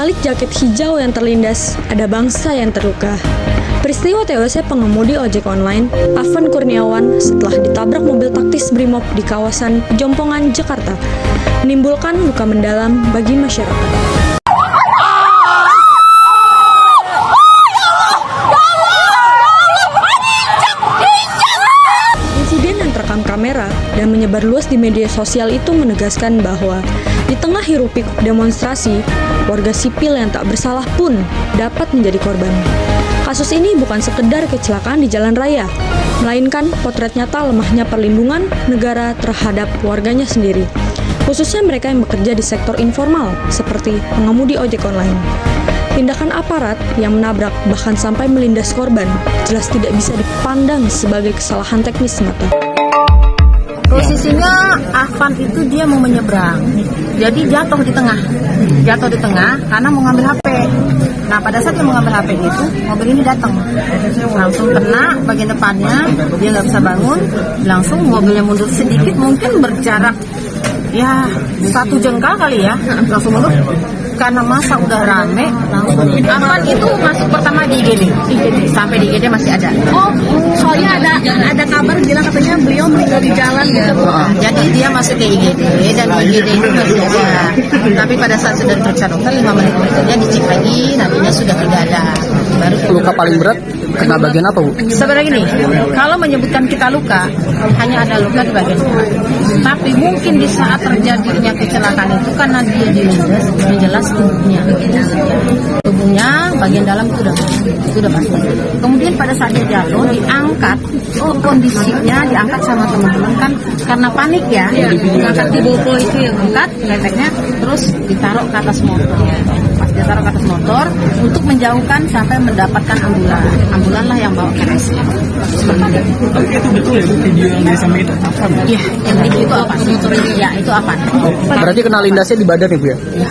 balik jaket hijau yang terlindas, ada bangsa yang terluka. Peristiwa tewasnya pengemudi ojek online, Afan Kurniawan, setelah ditabrak mobil taktis Brimob di kawasan Jompongan, Jakarta, menimbulkan luka mendalam bagi masyarakat. Insiden yang terekam kamera dan menyebar luas di media sosial itu menegaskan bahwa di tengah hiruk-pikuk demonstrasi, warga sipil yang tak bersalah pun dapat menjadi korban. Kasus ini bukan sekedar kecelakaan di jalan raya, melainkan potret nyata lemahnya perlindungan negara terhadap warganya sendiri, khususnya mereka yang bekerja di sektor informal, seperti pengemudi ojek online. Tindakan aparat yang menabrak bahkan sampai melindas korban jelas tidak bisa dipandang sebagai kesalahan teknis semata. Posisinya Afan itu dia mau menyeberang, jadi jatuh di tengah karena mau ngambil HP. Nah pada saat dia mau ngambil HP itu, mobil ini datang, langsung kena bagian depannya, dia nggak bisa bangun, langsung mobilnya mundur sedikit, mungkin berjarak ya 1 jengkal kali ya, langsung mundur. Karena masa udah rame, langsung Afan itu masuk pertama di IGD, sampai di IGD masih ada. Oh, soalnya ada kabar bilang katanya beliau meninggal di jalan gitu. Jadi dia masuk ke IGD dan IGD itu masih ada. Tapi pada saat sudah diperiksa dokter 5 menit berikutnya dicek lagi, nantinya sudah tidak ada. Baru luka paling berat kena bagian apa, Bu? sebenarnya gini, kalau menyebutkan kita luka, hanya ada luka di bagian depan. Tapi mungkin di saat terjadinya kecelakaan itu karena dia dilindas, jelas tubuhnya bagian dalam itu udah pasti. Kemudian pada saat dia jatuh diangkat, kondisinya diangkat sama teman-teman kan karena panik ya, diangkat di bopo itu yang angkat leteknya, terus ditaruh ke atas motor. Pas ditaruh ke atas motor untuk menjauhkan sampai mendapatkan ambulan lah yang bawa ke RSU. Tapi itu betul ya, video yang sama itu apa? Iya, yang video itu apa? Ya itu apa? Berarti kena lindasnya di badan ya, Bu ya? Ya.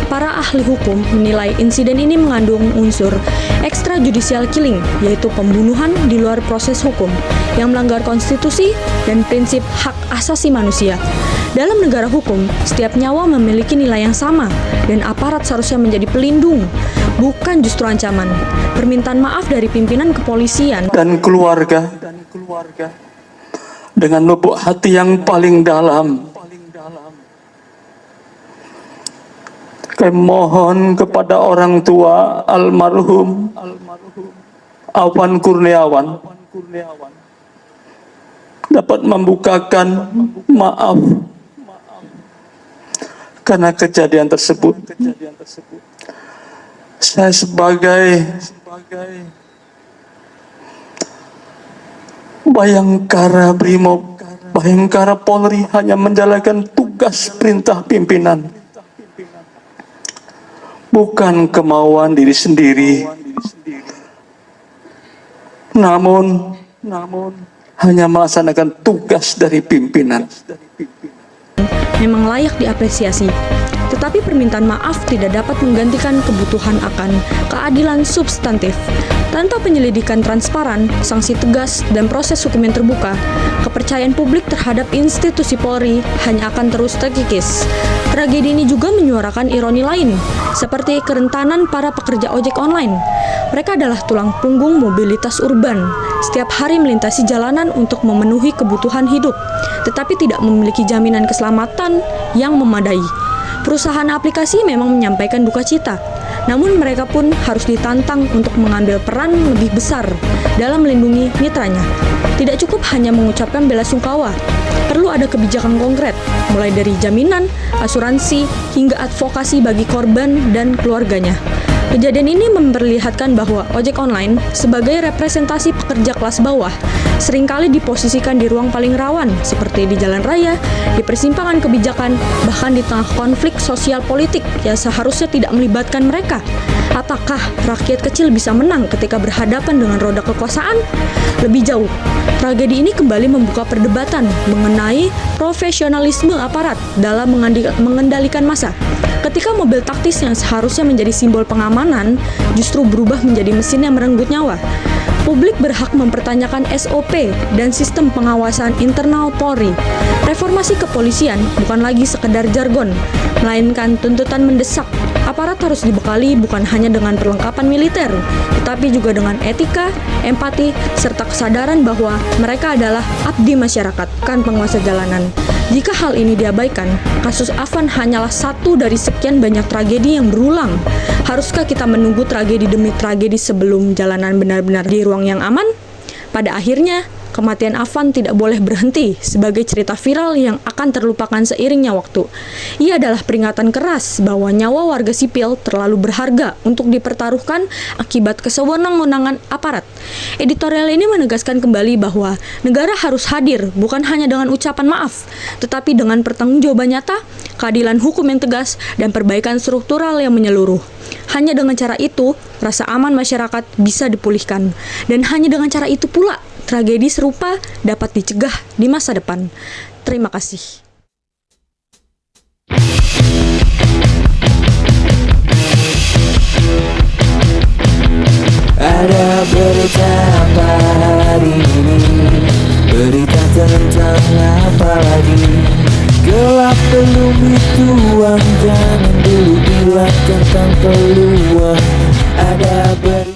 Para ahli hukum menilai insiden ini mengandung unsur extrajudicial killing, yaitu pembunuhan di luar proses hukum yang melanggar konstitusi dan prinsip hak asasi manusia. Dalam negara hukum, setiap nyawa memiliki nilai yang sama dan aparat seharusnya menjadi pelindung, bukan justru ancaman. Permintaan maaf dari pimpinan kepolisian dan keluarga dengan lubuk hati yang paling dalam, kami mohon kepada orang tua almarhum Afan Kurniawan dapat membukakan maaf karena kejadian tersebut. Saya sebagai Bayangkara Brimob, Bayangkara Polri hanya menjalankan tugas perintah pimpinan, bukan kemauan diri sendiri, namun hanya melaksanakan tugas dari pimpinan. memang layak diapresiasi. Tetapi permintaan maaf tidak dapat menggantikan kebutuhan akan keadilan substantif. Tanpa penyelidikan transparan, sanksi tegas, dan proses hukum yang terbuka, kepercayaan publik terhadap institusi Polri hanya akan terus terkikis. Tragedi ini juga menyuarakan ironi lain, seperti kerentanan para pekerja ojek online. Mereka adalah tulang punggung mobilitas urban, setiap hari melintasi jalanan untuk memenuhi kebutuhan hidup, tetapi tidak memiliki jaminan keselamatan yang memadai. Perusahaan aplikasi memang menyampaikan duka cita, namun mereka pun harus ditantang untuk mengambil peran lebih besar dalam melindungi mitranya. Tidak cukup hanya mengucapkan bela sungkawa, perlu ada kebijakan konkret, mulai dari jaminan, asuransi, hingga advokasi bagi korban dan keluarganya. Kejadian ini memperlihatkan bahwa ojek online sebagai representasi pekerja kelas bawah seringkali diposisikan di ruang paling rawan seperti di jalan raya, di persimpangan kebijakan, bahkan di tengah konflik sosial politik yang seharusnya tidak melibatkan mereka. Apakah rakyat kecil bisa menang ketika berhadapan dengan roda kekuasaan? Lebih jauh, tragedi ini kembali membuka perdebatan mengenai profesionalisme aparat dalam mengendalikan massa. Ketika mobil taktis yang seharusnya menjadi simbol pengamanan justru berubah menjadi mesin yang merenggut nyawa. Publik berhak mempertanyakan SOP dan sistem pengawasan internal Polri. Reformasi kepolisian bukan lagi sekedar jargon, melainkan tuntutan mendesak. Aparat harus dibekali bukan hanya dengan perlengkapan militer, tetapi juga dengan etika, empati, serta kesadaran bahwa mereka adalah abdi masyarakat, kan penguasa jalanan. Jika hal ini diabaikan, kasus Afan hanyalah satu dari sekian banyak tragedi yang berulang. Haruskah kita menunggu tragedi demi tragedi sebelum jalanan benar-benar di ruang yang aman? Pada akhirnya, kematian Afan tidak boleh berhenti sebagai cerita viral yang akan terlupakan seiringnya waktu. Ia adalah peringatan keras bahwa nyawa warga sipil terlalu berharga untuk dipertaruhkan akibat kesewenang-wenangan aparat. Editorial ini menegaskan kembali bahwa negara harus hadir bukan hanya dengan ucapan maaf, tetapi dengan pertanggungjawaban nyata, keadilan hukum yang tegas, dan perbaikan struktural yang menyeluruh. Hanya dengan cara itu, rasa aman masyarakat bisa dipulihkan. Dan hanya dengan cara itu pula, tragedi serupa dapat dicegah di masa depan. Terima kasih. Ada berita apa hari ini? Berita tentang apa lagi? Gelap belum dituang, jangan dulu bilang tentang peluang. Ada berita